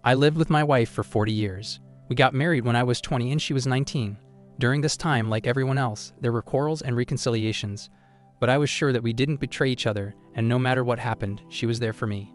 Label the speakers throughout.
Speaker 1: I lived with my wife for 40 years. We got married when I was 20 and she was 19. During this time, like everyone else, there were quarrels and reconciliations, but I was sure that we didn't betray each other, and no matter what happened, she was there for me.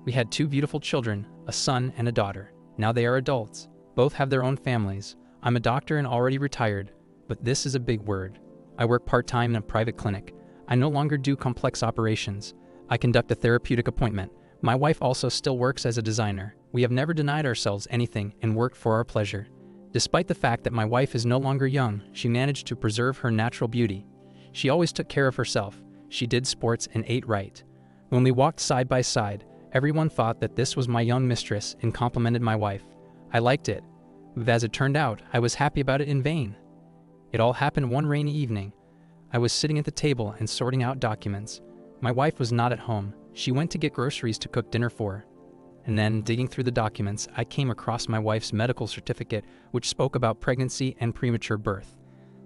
Speaker 1: We had 2 beautiful children, a son and a daughter. Now they are adults. Both have their own families. I'm a doctor and already retired, but this is a big word. I work part-time in a private clinic. I no longer do complex operations. I conduct a therapeutic appointment. My wife also still works as a designer. We have never denied ourselves anything and worked for our pleasure. Despite the fact that my wife is no longer young, she managed to preserve her natural beauty. She always took care of herself. She did sports and ate right. When we walked side by side, everyone thought that this was my young mistress and complimented my wife. I liked it, but as it turned out, I was happy about it in vain. It all happened one rainy evening. I was sitting at the table and sorting out documents. My wife was not at home. She went to get groceries to cook dinner for. And then, digging through the documents, I came across my wife's medical certificate, which spoke about pregnancy and premature birth.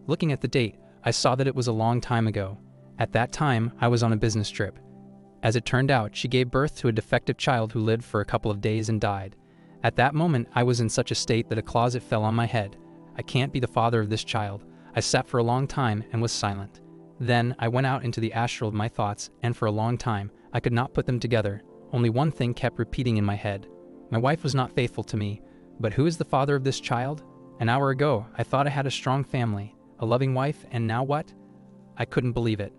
Speaker 1: Looking at the date, I saw that it was a long time ago. At that time, I was on a business trip. As it turned out, she gave birth to a defective child who lived for a couple of days and died. At that moment, I was in such a state that a closet fell on my head. I can't be the father of this child. I sat for a long time and was silent. Then, I went out into the astral of my thoughts, and for a long time, I could not put them together. Only one thing kept repeating in my head. My wife was not faithful to me, but who is the father of this child? An hour ago, I thought I had a strong family, a loving wife, and now what? I couldn't believe it.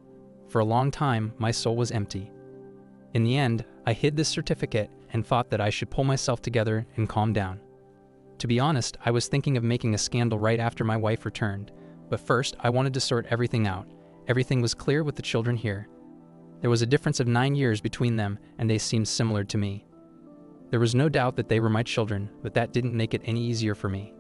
Speaker 1: For a long time, my soul was empty. In the end, I hid this certificate and thought that I should pull myself together and calm down. To be honest, I was thinking of making a scandal right after my wife returned, but first I wanted to sort everything out. Everything was clear with the children here. There was a difference of 9 years between them, and they seemed similar to me. There was no doubt that they were my children, but that didn't make it any easier for me.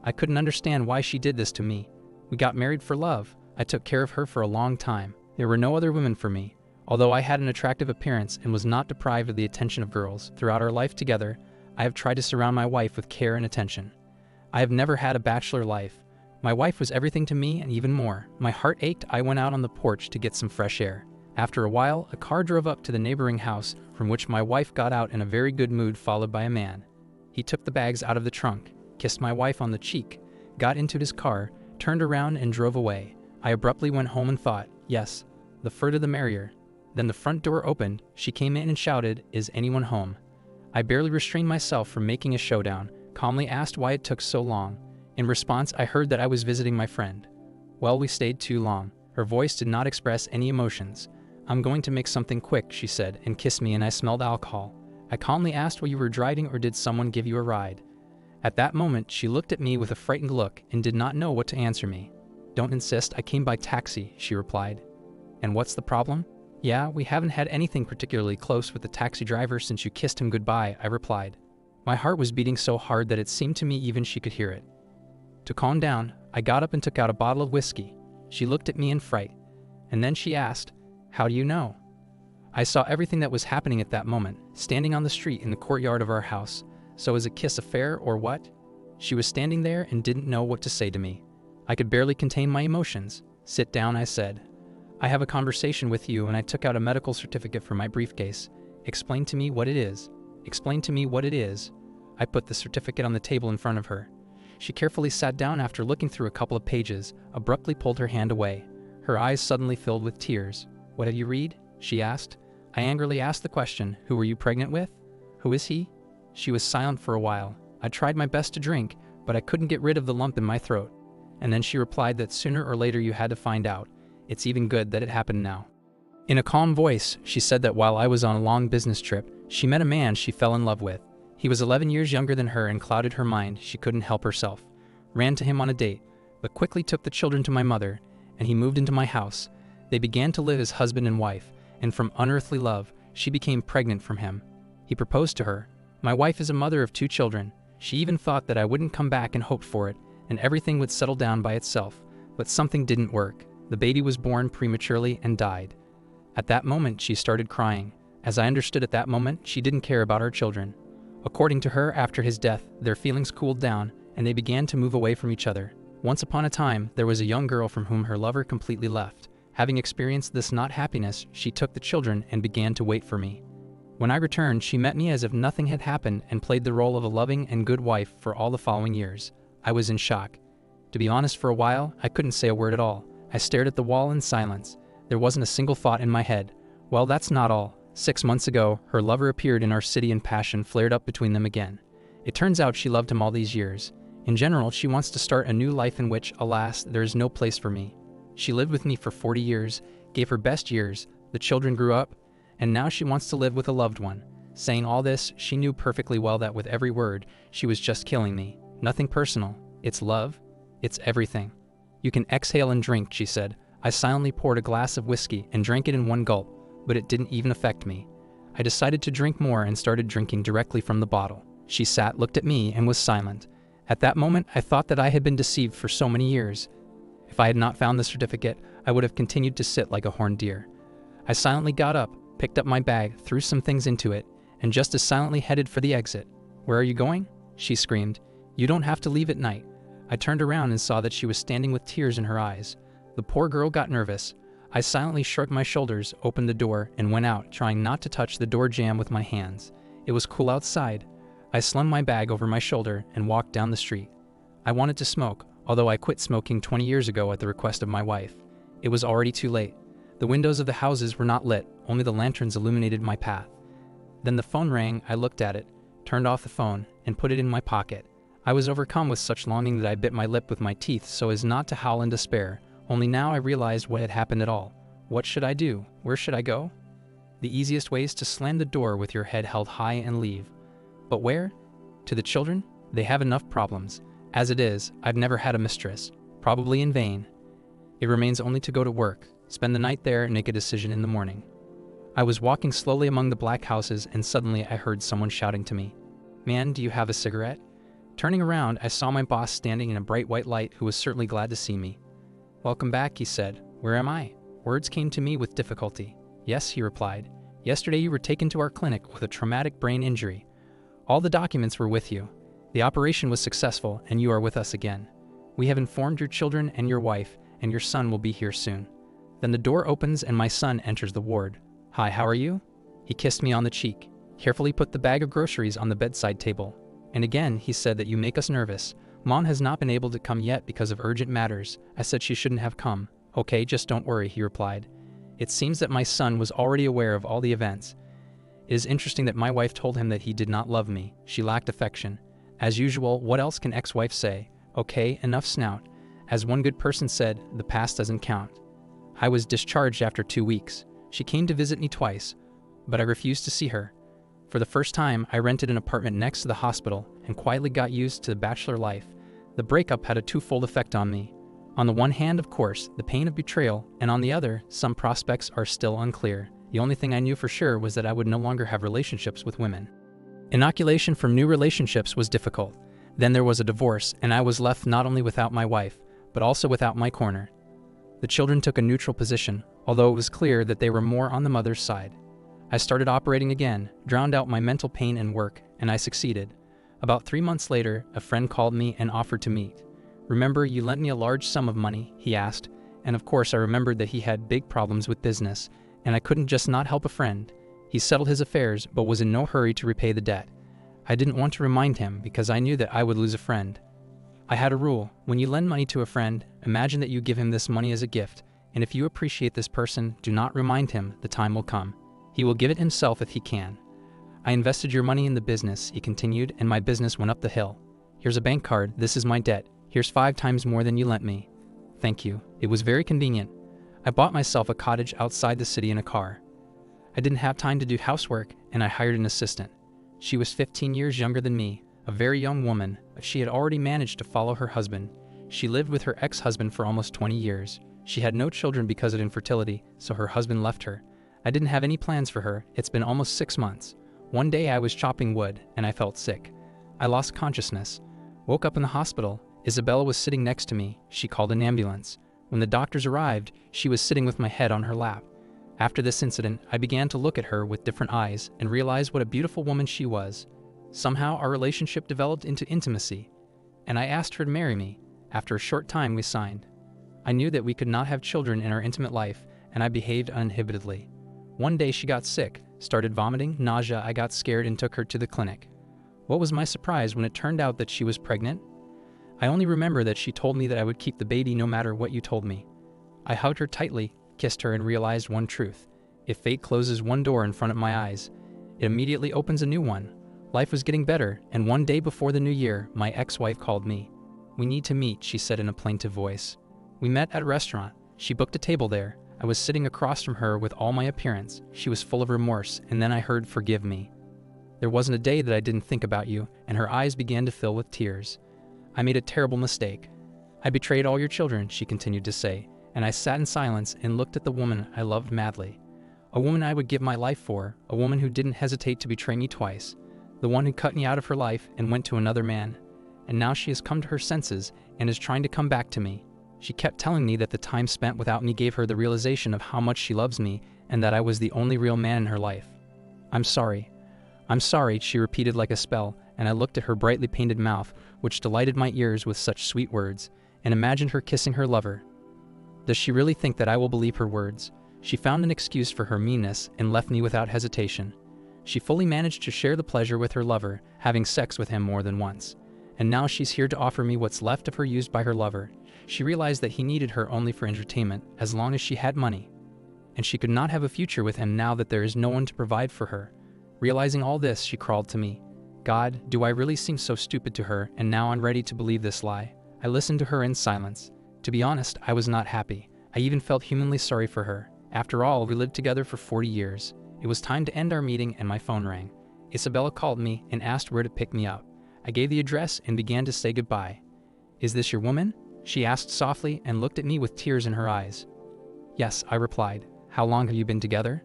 Speaker 1: I couldn't understand why she did this to me. We got married for love. I took care of her for a long time. There were no other women for me. Although I had an attractive appearance and was not deprived of the attention of girls, throughout our life together, I have tried to surround my wife with care and attention. I have never had a bachelor life. My wife was everything to me and even more. My heart ached. I went out on the porch to get some fresh air. After a while, a car drove up to the neighboring house, from which my wife got out in a very good mood, followed by a man. He took the bags out of the trunk, kissed my wife on the cheek, got into his car, turned around and drove away. I abruptly went home and thought, yes, the further the merrier. Then the front door opened. She came in and shouted, "Is anyone home?" I barely restrained myself from making a showdown, calmly asked why it took so long. In response, I heard that I was visiting my friend. Well, we stayed too long. Her voice did not express any emotions. "I'm going to make something quick," she said, and kissed me, and I smelled alcohol. I calmly asked why you were driving, or did someone give you a ride? At that moment, she looked at me with a frightened look and did not know what to answer me. "Don't insist, I came by taxi," she replied. "And what's the problem?" "Yeah, we haven't had anything particularly close with the taxi driver since you kissed him goodbye," I replied. My heart was beating so hard that it seemed to me even she could hear it. To calm down, I got up and took out a bottle of whiskey. She looked at me in fright, and then she asked, "How do you know?" I saw everything that was happening at that moment, standing on the street in the courtyard of our house. So is a kiss a fair or what? She was standing there and didn't know what to say to me. I could barely contain my emotions. "Sit down," I said. "I have a conversation with you," and I took out a medical certificate from my briefcase. "Explain to me what it is. Explain to me what it is." I put the certificate on the table in front of her. She carefully sat down after looking through a couple of pages, abruptly pulled her hand away. Her eyes suddenly filled with tears. "What did you read?" she asked. I angrily asked the question, "Who were you pregnant with? Who is he?" She was silent for a while. I tried my best to drink, but I couldn't get rid of the lump in my throat. And then she replied that sooner or later you had to find out. It's even good that it happened now. In a calm voice, she said that while I was on a long business trip, she met a man she fell in love with. He was 11 years younger than her and clouded her mind. She couldn't help herself. Ran to him on a date, but quickly took the children to my mother, and he moved into my house. They began to live as husband and wife, and from unearthly love, she became pregnant from him. He proposed to her. My wife is a mother of 2 children. She even thought that I wouldn't come back and hoped for it, and everything would settle down by itself. But something didn't work. The baby was born prematurely and died. At that moment, she started crying. As I understood at that moment, she didn't care about our children. According to her, after his death, their feelings cooled down, and they began to move away from each other. Once upon a time, there was a young girl from whom her lover completely left. Having experienced this not happiness, she took the children and began to wait for me. When I returned, she met me as if nothing had happened and played the role of a loving and good wife for all the following years. I was in shock. To be honest, for a while, I couldn't say a word at all. I stared at the wall in silence. There wasn't a single thought in my head. Well, that's not all. 6 months ago, her lover appeared in our city and passion flared up between them again. It turns out she loved him all these years. In general, she wants to start a new life in which, alas, there is no place for me. She lived with me for 40 years, gave her best years, the children grew up, and now she wants to live with a loved one. Saying all this, she knew perfectly well that with every word, she was just killing me. Nothing personal. It's love. It's everything. You can exhale and drink, she said. I silently poured a glass of whiskey and drank it in one gulp, but it didn't even affect me. I decided to drink more and started drinking directly from the bottle. She sat, looked at me, and was silent. At that moment, I thought that I had been deceived for so many years. If I had not found the certificate, I would have continued to sit like a horned deer. I silently got up, picked up my bag, threw some things into it, and just as silently headed for the exit. Where are you going? She screamed. You don't have to leave at night. I turned around and saw that she was standing with tears in her eyes. The poor girl got nervous. I silently shrugged my shoulders, opened the door, and went out, trying not to touch the door jamb with my hands. It was cool outside. I slung my bag over my shoulder and walked down the street. I wanted to smoke, although I quit smoking 20 years ago at the request of my wife. It was already too late. The windows of the houses were not lit, only the lanterns illuminated my path. Then the phone rang, I looked at it, turned off the phone, and put it in my pocket. I was overcome with such longing that I bit my lip with my teeth so as not to howl in despair. Only now I realized what had happened at all. What should I do? Where should I go? The easiest way is to slam the door with your head held high and leave. But where? To the children? They have enough problems. As it is, I've never had a mistress. Probably in vain. It remains only to go to work, spend the night there, and make a decision in the morning. I was walking slowly among the black houses and suddenly I heard someone shouting to me. Man, do you have a cigarette? Turning around, I saw my boss standing in a bright white light who was certainly glad to see me. Welcome back, he said. Where am I? Words came to me with difficulty. Yes, he replied. Yesterday you were taken to our clinic with a traumatic brain injury. All the documents were with you. The operation was successful and you are with us again. We have informed your children and your wife, and your son will be here soon. Then the door opens and my son enters the ward. Hi, how are you? He kissed me on the cheek, carefully put the bag of groceries on the bedside table. And again, he said that you make us nervous. Mom has not been able to come yet because of urgent matters. I said she shouldn't have come. Okay, just don't worry, he replied. It seems that my son was already aware of all the events. It is interesting that my wife told him that he did not love me. She lacked affection. As usual, what else can ex-wife say? Okay, enough snout. As one good person said, the past doesn't count. I was discharged after 2 weeks. She came to visit me twice, but I refused to see her. For the first time, I rented an apartment next to the hospital and quietly got used to bachelor life. The breakup had a twofold effect on me. On the one hand, of course, the pain of betrayal, and on the other, some prospects are still unclear. The only thing I knew for sure was that I would no longer have relationships with women. Inoculation from new relationships was difficult. Then there was a divorce, and I was left not only without my wife, but also without my corner. The children took a neutral position, although it was clear that they were more on the mother's side. I started operating again, drowned out my mental pain and work, and I succeeded. About 3 months later, a friend called me and offered to meet. Remember, you lent me a large sum of money, he asked, and of course I remembered that he had big problems with business, and I couldn't just not help a friend. He settled his affairs, but was in no hurry to repay the debt. I didn't want to remind him because I knew that I would lose a friend. I had a rule: when you lend money to a friend, imagine that you give him this money as a gift, and if you appreciate this person, do not remind him. The time will come. He will give it himself if he can. I invested your money in the business, he continued, and my business went up the hill. Here's a bank card, this is my debt. Here's 5 times more than you lent me. Thank you. It was very convenient. I bought myself a cottage outside the city in a car. I didn't have time to do housework, and I hired an assistant. She was 15 years younger than me, a very young woman, but she had already managed to follow her husband. She lived with her ex-husband for almost 20 years. She had no children because of infertility, so her husband left her. I didn't have any plans for her. It's been almost 6 months. One day I was chopping wood, and I felt sick. I lost consciousness. Woke up in the hospital. Isabella was sitting next to me. She called an ambulance. When the doctors arrived, she was sitting with my head on her lap. After this incident, I began to look at her with different eyes and realized what a beautiful woman she was. Somehow our relationship developed into intimacy, and I asked her to marry me. After a short time, we signed. I knew that we could not have children in our intimate life, and I behaved uninhibitedly. One day she got sick, started vomiting, nausea. I got scared and took her to the clinic. What was my surprise when it turned out that she was pregnant? I only remember that she told me that I would keep the baby no matter what you told me. I hugged her tightly, kissed her, and realized one truth. If fate closes one door in front of my eyes, it immediately opens a new one. Life was getting better, and one day before the new year, my ex-wife called me. "We need to meet," she said in a plaintive voice. We met at a restaurant. She booked a table there. I was sitting across from her with all my appearance. She was full of remorse, and then I heard, "Forgive me." There wasn't a day that I didn't think about you, and her eyes began to fill with tears. "I made a terrible mistake. I betrayed all your children," she continued to say, and I sat in silence and looked at the woman I loved madly. A woman I would give my life for, a woman who didn't hesitate to betray me twice, the one who cut me out of her life and went to another man. And now she has come to her senses and is trying to come back to me. She kept telling me that the time spent without me gave her the realization of how much she loves me and that I was the only real man in her life. I'm sorry, she repeated like a spell, and I looked at her brightly painted mouth, which delighted my ears with such sweet words, and imagined her kissing her lover. Does she really think that I will believe her words? She found an excuse for her meanness and left me without hesitation. She fully managed to share the pleasure with her lover, having sex with him more than once. And now she's here to offer me what's left of her used by her lover. She realized that he needed her only for entertainment, as long as she had money. And she could not have a future with him now that there is no one to provide for her. Realizing all this, she crawled to me. God, do I really seem so stupid to her, and now I'm ready to believe this lie? I listened to her in silence. To be honest, I was not happy. I even felt humanly sorry for her. After all, we lived together for 40 years. It was time to end our meeting, and my phone rang. Isabella called me and asked where to pick me up. I gave the address and began to say goodbye. "Is this your woman?" she asked softly and looked at me with tears in her eyes. "Yes," I replied. "How long have you been together?"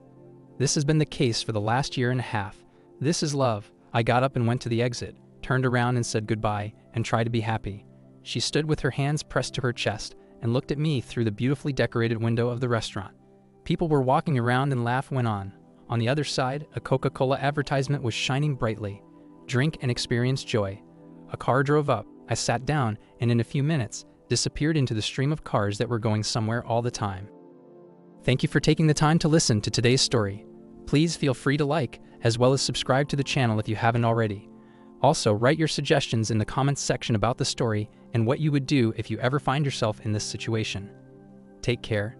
Speaker 1: "This has been the case for the last year and a half. This is love." I got up and went to the exit, turned around and said goodbye, and tried to be happy. She stood with her hands pressed to her chest and looked at me through the beautifully decorated window of the restaurant. People were walking around and laugh went on. On the other side, a Coca-Cola advertisement was shining brightly. "Drink and experience joy." A car drove up. I sat down and in a few minutes disappeared into the stream of cars that were going somewhere all the time. Thank you for taking the time to listen to today's story. Please feel free to like, as well as subscribe to the channel if you haven't already. Also, write your suggestions in the comments section about the story and what you would do if you ever find yourself in this situation. Take care.